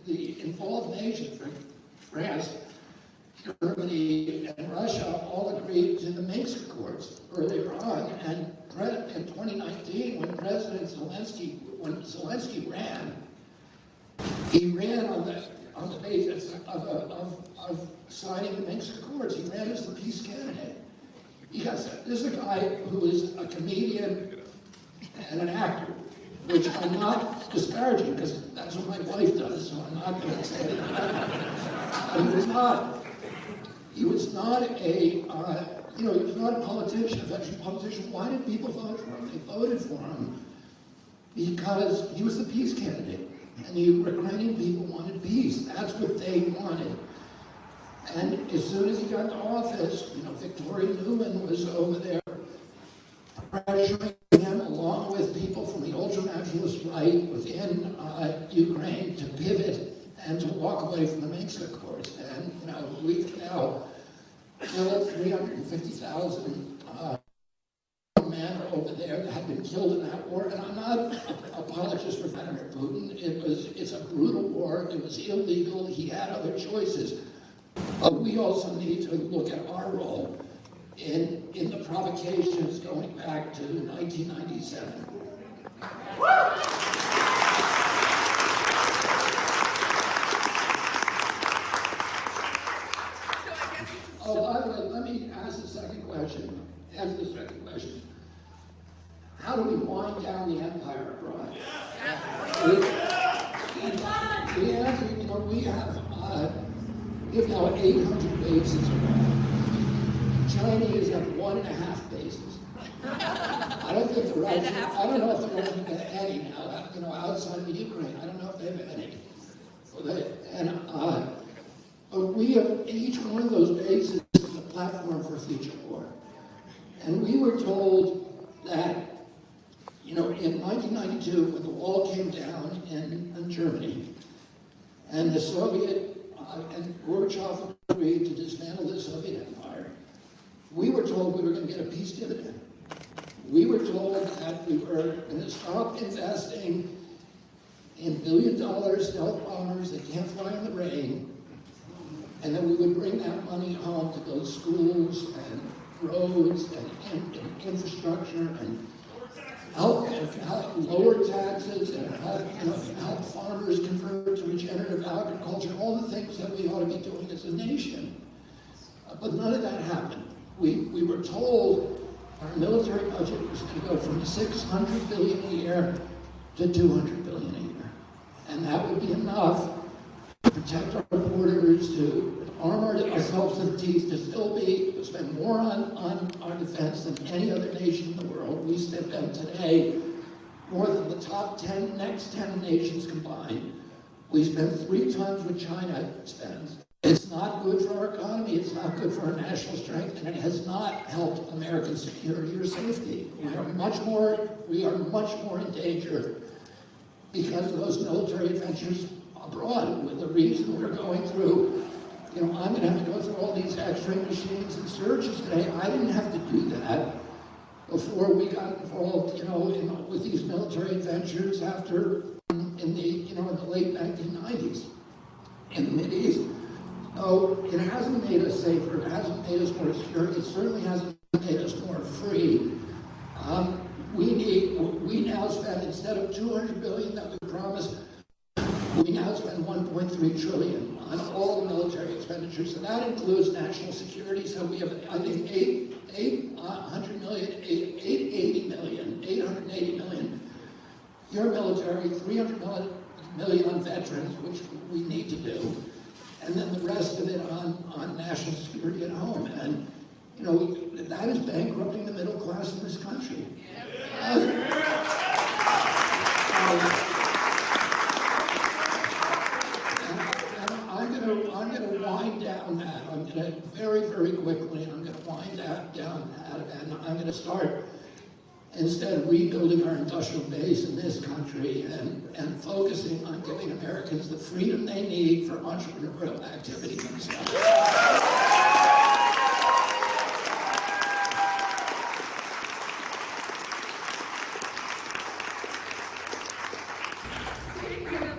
the involved nations, France, Germany, and Russia all agreed to the Minsk Accords earlier on. And in 2019, when Zelensky ran, he ran on the basis of signing the Minsk Accords. He ran as the peace candidate. This is a guy who is a comedian and an actor, which I'm not disparaging because that's what my wife does, so I'm not going to say that. He was not a politician, a veteran politician. Why did people vote for him? They voted for him because he was the peace candidate. And the Ukrainian people wanted peace. That's what they wanted. And as soon as he got to office, Victoria Nuland was over there pressuring him, along with people from the ultra-nationalist right within Ukraine, to pivot and to walk away from the Minsk Accords. And we've now killed 350,000 men over there that had been killed in that war. And I'm not an apologist for Vladimir Putin. It's a brutal war. It was illegal. He had other choices. But we also need to look at our role in the provocations going back to 1997. Oh, by the way, let me ask the second question. Answer the second question. How do we wind down the empire abroad? The answer, we have now 800 bases around. Chinese have 1.5 bases. I don't think the Russians, I don't know if the Russians have any now, outside of Ukraine. I don't know if they have any. But we have, each one of those bases is a platform for future war. And we were told that, in 1992, when the wall came down in Germany, and the Soviet, and Gorbachev agreed to dismantle the Soviet Empire, we were told we were going to get a peace dividend. We were told that we were going to stop investing in billion-dollar stealth bombers that can't fly in the rain, and then we would bring that money home to build schools and roads and infrastructure and help lower taxes and help farmers convert to regenerative agriculture, all the things that we ought to be doing as a nation. But none of that happened. We were told our military budget was going to go from $600 billion a year to $200 billion a year. And that would be enough to protect our borders, to arm ourselves to the teeth, to spend more on our defense than any other nation in the world. We spend today more than the top 10, next 10 nations combined. We spend 3 times what China spends. It's not good for our economy, it's not good for our national strength, and it has not helped American security or safety. We are much more in danger because of those military adventures abroad. With the reason we're going through, I'm going to have to go through all these X-ray machines and searches today. I didn't have to do that before we got involved, with these military adventures after in the late 1990s, in the Mideast. So it hasn't made us safer. It hasn't made us more secure. It certainly hasn't made us more free. We now spend, instead of $200 billion that we promised, we now spend $1.3 trillion on all the military expenditures, and that includes national security. So we have, I think, 880 million. Your military, 300 million on veterans, which we need to do, and then the rest of it on national security at home. And You know, that is bankrupting the middle class in this country. I'm gonna wind down that. I'm gonna very, very quickly, I'm gonna wind that down that, and I'm gonna start, instead of rebuilding our industrial base in this country and focusing on giving Americans the freedom they need for entrepreneurial activity themselves.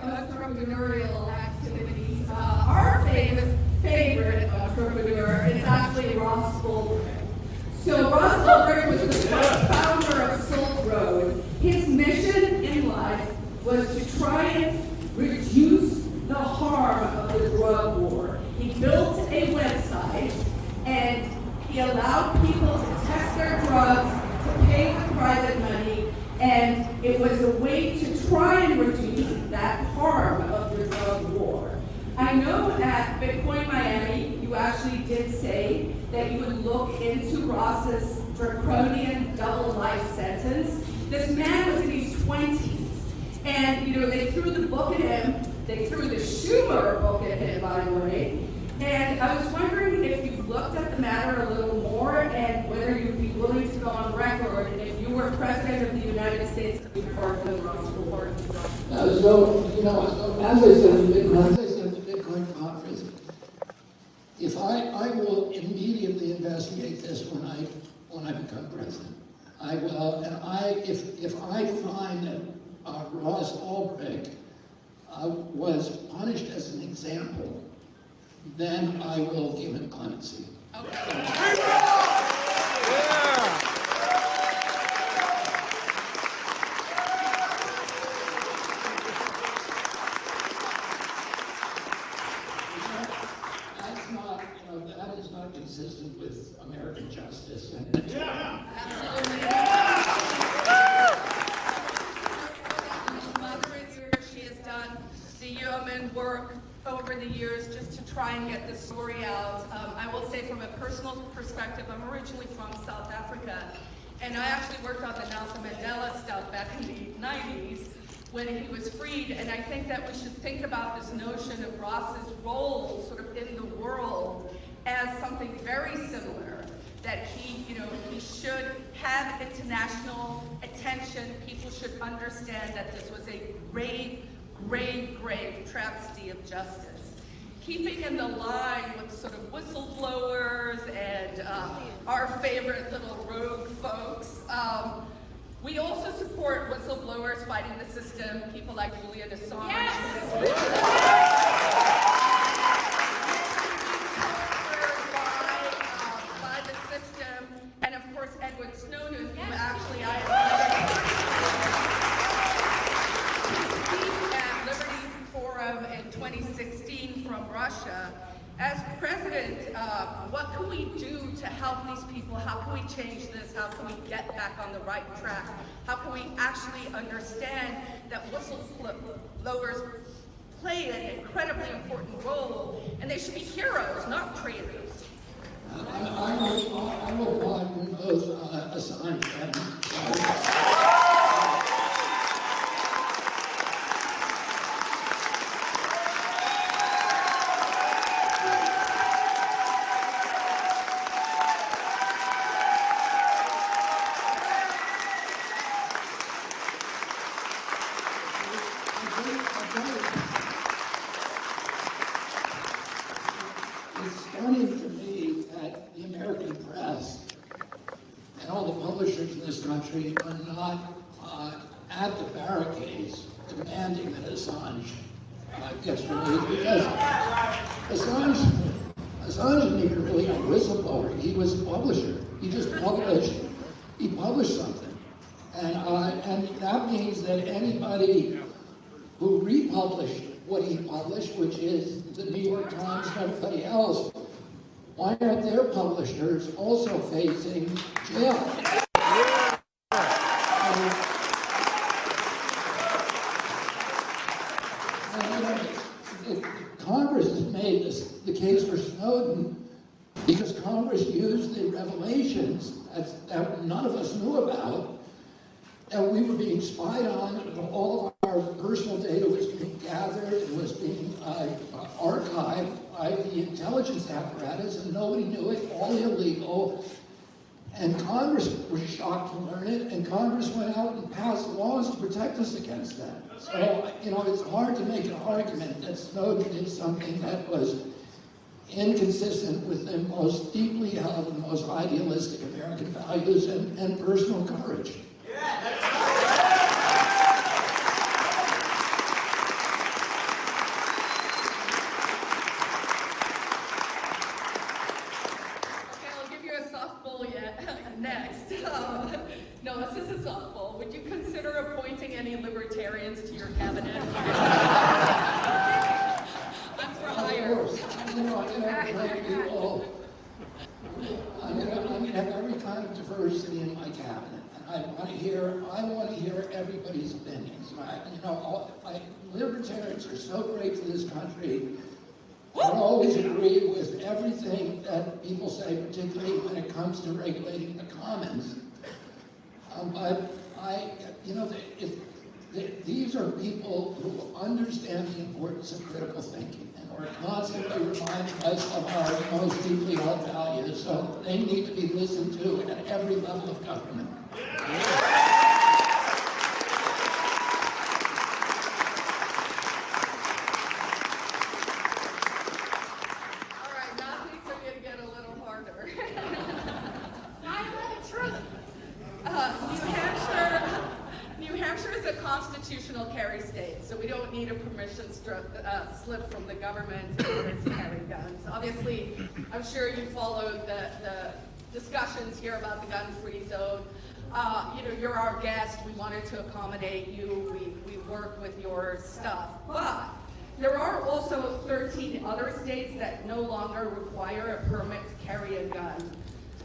Entrepreneurial activities. Our favorite entrepreneur is actually Ross Ulbricht. So Ross Ulbricht was the founder of Silk Road. His mission in life was to try and reduce the harm of the drug war. He built a website and he allowed people to test their drugs, to pay with private money, and it was a way to try and reduce that harm of the drug war. I know at Bitcoin Miami, you actually did say that you would look into Ross's draconian double life sentence. This man was in his 20s, and they threw the book at him. They threw the Schumer book at him, by the way. And I was wondering if you looked at the matter a little more and whether you'd be willing to go on record if you were president of the United States to be part of Ross Ulbricht. As I said at the Bitcoin conference, if I will immediately investigate this when I become president. I will, and if I find that Ross Ulbricht was punished as an example, then I will give him clemency. That is not consistent with American justice. She has done the yeoman work over the years just to try and get this story out. I will say from a personal perspective, I'm originally from South Africa, and I actually worked on the Nelson Mandela stuff back in the 90s when he was freed, and I think that we should think about this notion of Ross's role sort of in the world as something very similar, that he should have international attention. People should understand that this was a grave, grave, grave travesty of justice. Keeping in the line with sort of whistleblowers and our favorite little rogue folks, we also support whistleblowers fighting the system, people like Julian Assange. Yes! By the system, and of course Edward Snowden, who actually I speak at Liberty Forum in 2016 from Russia. As president, what can we do to help these people? How can we change this? How can we get back on the right track? How can we actually understand that whistleblowers play an incredibly important role, and they should be heroes, not traitors? I will pardon both Assange and It's stunning to me that the American press and all the publishers in this country are not at the barricades demanding that Assange gets released, because Assange isn't even really a whistleblower. He was a publisher. He just published something, and that means that anybody who republished what he published, which is the New York Times and everybody else, why aren't their publishers also facing jail? Congress has made the case for Snowden because Congress used the revelation that none of us knew about, and we were being spied on. All of our personal data was being gathered, it was being archived by the intelligence apparatus, and nobody knew it, all illegal. And Congress was shocked to learn it, and Congress went out and passed laws to protect us against that. So, you know, it's hard to make an argument that Snowden did something that was inconsistent with the most deeply held and most idealistic American values and personal courage. Next. No, this is a softball. Would you consider appointing any libertarians to your cabinet? I'm for hire. Of course. You know, I'm going to have every kind of diversity in my cabinet. And I want to hear everybody's opinions. Libertarians are so great for this country. I don't always agree with everything that people say, particularly when it comes to regulating the commons. But these are people who understand the importance of critical thinking and are constantly reminding us of our most deeply held values. So they need to be listened to at every level of government. Constitutional carry state, so we don't need a permission slip from the government in order to carry guns. Obviously, I'm sure you followed the discussions here about the gun-free zone. You're our guest. We wanted to accommodate you. We work with your stuff. But there are also 13 other states that no longer require a permit to carry a gun.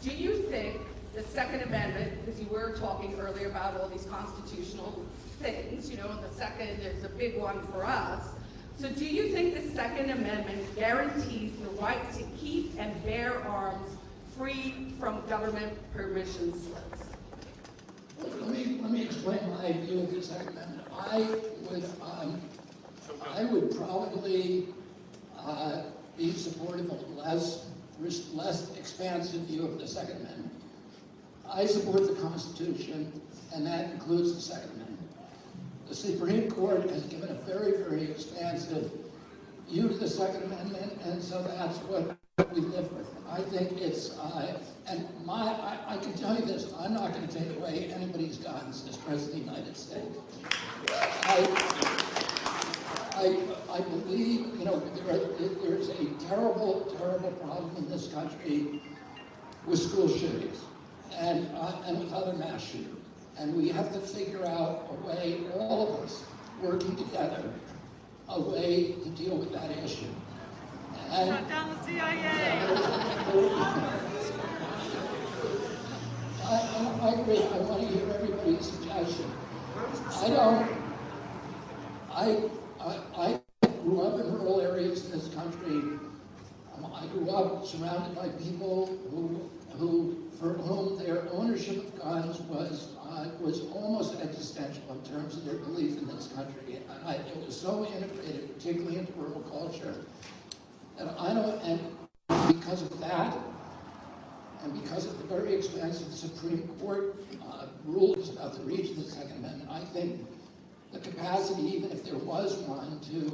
Do you think the Second Amendment, because you were talking earlier about all these constitutional things, and the second is a big one for us. So do you think the Second Amendment guarantees the right to keep and bear arms free from government permission slips? Let me explain my view of the Second Amendment. I would probably be supportive of a less expansive view of the Second Amendment. I support the Constitution, and that includes the Second Amendment. The Supreme Court has given a very, very expansive view to the Second Amendment, and so that's what we live with. I think it's, I can tell you this, I'm not going to take away anybody's guns as President of the United States. I believe, there's a terrible, terrible problem in this country with school shootings and with other mass shootings. And we have to figure out a way, all of us working together, a way to deal with that issue. Shut down the CIA! I agree. I want to hear everybody's suggestion. I grew up in rural areas in this country. I grew up surrounded by people for whom their ownership of guns was almost existential in terms of their belief in this country. And it was so integrated, particularly into rural culture, that and because of that, and because of the very expansive Supreme Court rules about the reach of the Second Amendment, I think the capacity, even if there was one, to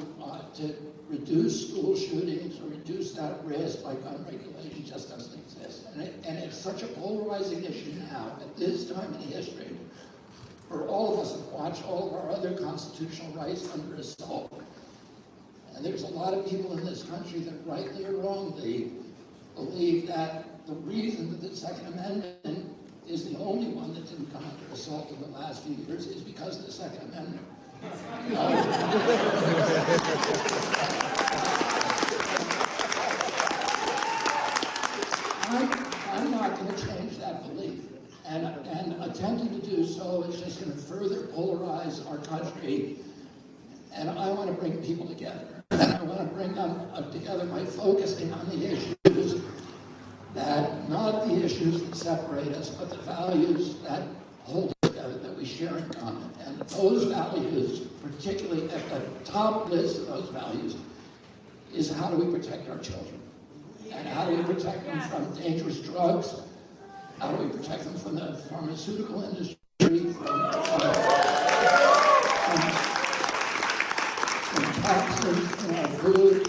reduce school shootings or reduce that risk by gun regulation just doesn't exist. And it's such a polarizing issue now, at this time in history, for all of us to watch all of our other constitutional rights under assault. And there's a lot of people in this country that rightly or wrongly believe that the reason that the Second Amendment is the only one that didn't come under assault in the last few years is because of the Second Amendment. I'm not going to change that belief. And attempting to do so is just going to further polarize our country. And I want to bring people together. And I want to bring them together by focusing on the issues that, not the the issues that separate us, but the values that hold us together, that we share in common. And those values, particularly at the top list of those values, is how do we protect our children? And how do we protect them from dangerous drugs? How do we protect them from the pharmaceutical industry, from toxins in our food,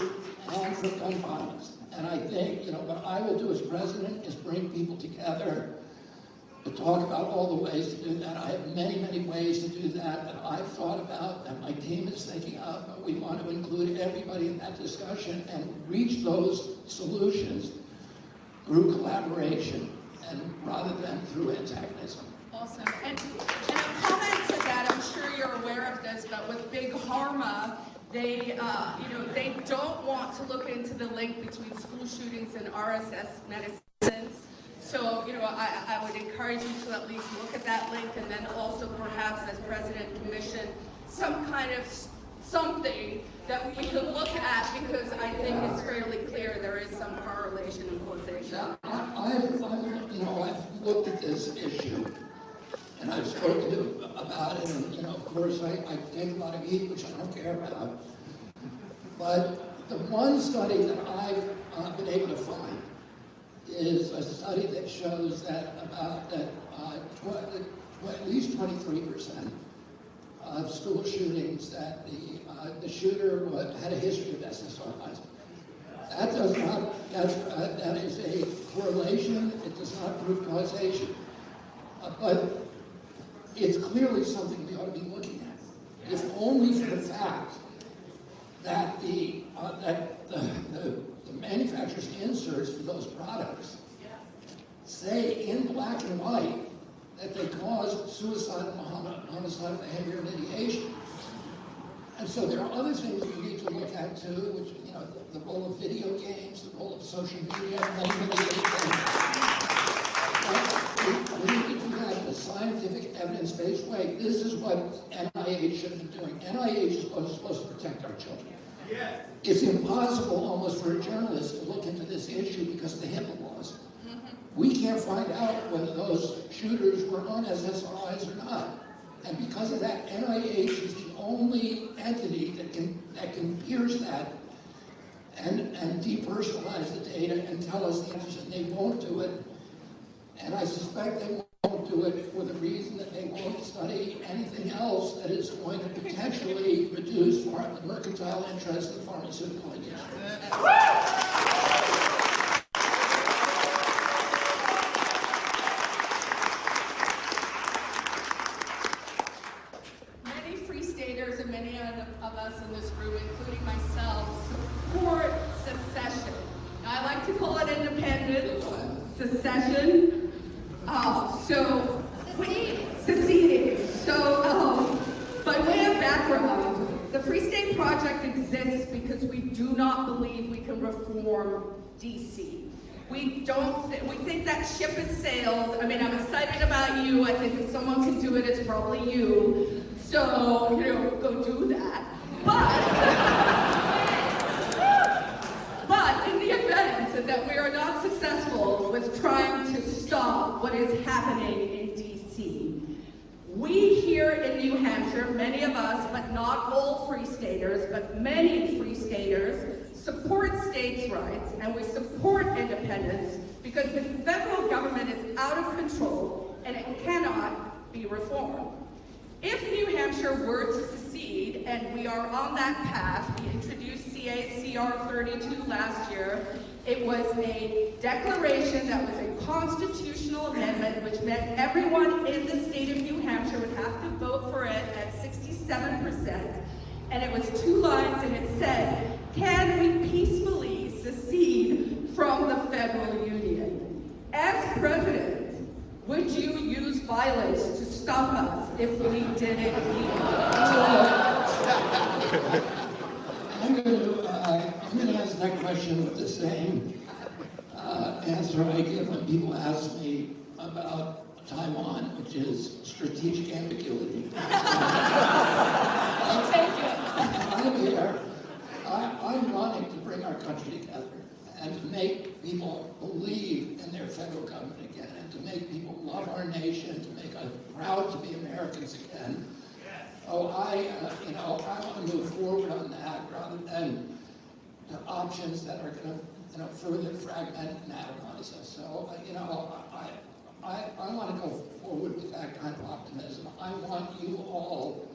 and from gun violence? And I think, what I will do as president is bring people together to talk about all the ways to do that. I have many, many ways to do that I've thought about, that my team is thinking of, but we want to include everybody in that discussion and reach those solutions through collaboration and rather than through antagonism. Awesome. And a comment to that, I'm sure you're aware of this, but with Big Pharma, they don't want to look into the link between school shootings and RSS medicines. So, I would encourage you to at least look at that link, and then also perhaps as president commission some kind of something that we could look at, because I think it's fairly clear there is some correlation and causation. I've looked at this issue, and I've spoken about it, and of course I take a lot of heat, which I don't care about. But the one study that I've been able to find is a study that shows that at least 23% of school shootings that the shooter had a history of SSRIs. That is a correlation. It does not prove causation, but it's clearly something we ought to be looking at. If only for the fact that the manufacturer's inserts for those products say in black and white that they cause suicidal, homicidal behavior and ideation. And so there are other things we need to look at too, which, the role of video games, the role of social media, many other things. We need to do that in a scientific, evidence-based way. This is what NIH should be doing. NIH is supposed to protect our children. Yes. It's impossible almost for a journalist to look into this issue because of the HIPAA laws. We can't find out whether those shooters were on SSRIs or not. And because of that, NIH is the only entity that can pierce that and depersonalize the data and tell us the answers, and they won't do it. And I suspect they won't do it for the reason that they won't study anything else that is going to potentially reduce the mercantile interests of the pharmaceutical industry. Many Free Staters and many of us in this room, including myself, support secession. Now, I like to call it independence, secession. So we seceded. So by way of background, the Free State Project exists because we do not believe we can reform DC. We think that ship has sailed. I mean, I'm excited about you. I think if someone can do it, it's probably you. So, go do that. But in the event that we are not successful with trying to stop what is happening in DC, we here in New Hampshire, many of us, but not all Free Staters, but many Free Staters, support states' rights and we support independence because the federal government is out of control and it cannot be reformed. If New Hampshire were to secede, and we are on that path, we introduced CA-CR 32 last year. It was a declaration that was a constitutional amendment, which meant everyone in the state of New Hampshire would have to vote for it at 67%. And it was 2 lines, and it said, "Can we peacefully secede from the federal union?" As president, would you use violence to stop us if we did it I'm going to answer that question with the same answer I give when people ask me about Taiwan, which is strategic ambiguity. I'll take it. I'm here. I'm running to bring our country together and to make people believe in their federal government again, and to make people love our nation, to make us proud to be Americans again. Oh, I want to move forward on that rather than the options that are going to, further fragment and atomize us. So, I want to go forward with that kind of optimism. I want you all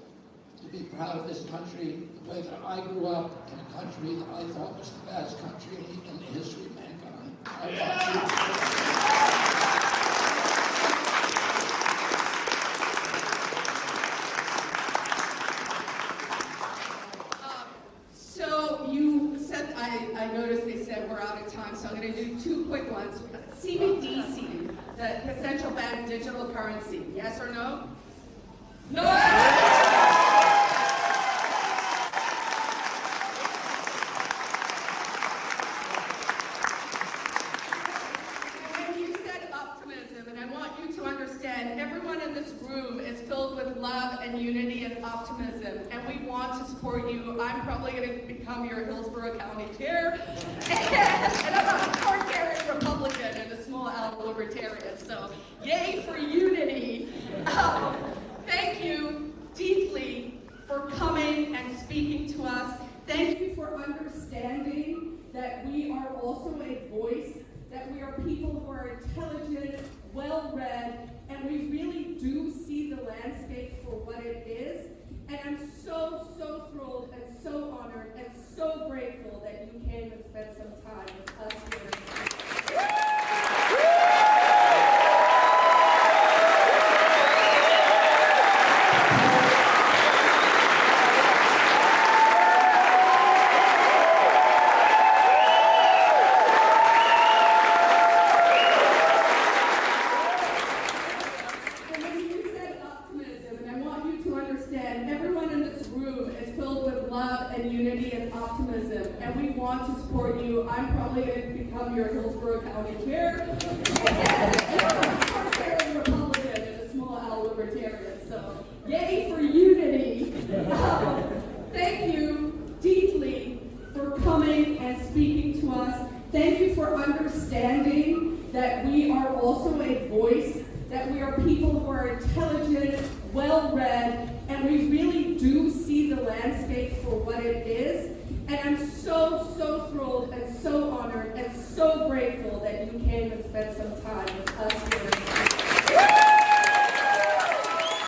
to be proud of this country the way that I grew up in a country that I thought was the best country in the history of mankind. I want you to So you said, I noticed they said we're out of time, so I'm going to do two quick ones. CBDC, the central bank digital currency, yes or no? No! Everyone in this room is filled with love and unity and optimism, and we want to support you. I'm probably going to become your Hillsborough County chair, and I'm a card-carrying Republican and a small L libertarian, so yay for unity. Thank you deeply for coming and speaking to us. Thank you for understanding that we are also a voice, that we are people who are intelligent, well-read, and we really do see the landscape for what it is. And I'm so thrilled and so honored and so grateful that you came and spent some time with us here. I'm probably going to become your Hillsborough County chair. And I'm a Republican and a small L libertarian, so yay for unity. Thank you deeply for coming and speaking to us. Thank you for understanding that we are also a voice, that we are people who are intelligent, well-read, and we really do see the landscape for what it is. And I'm so thrilled and so honored and so grateful that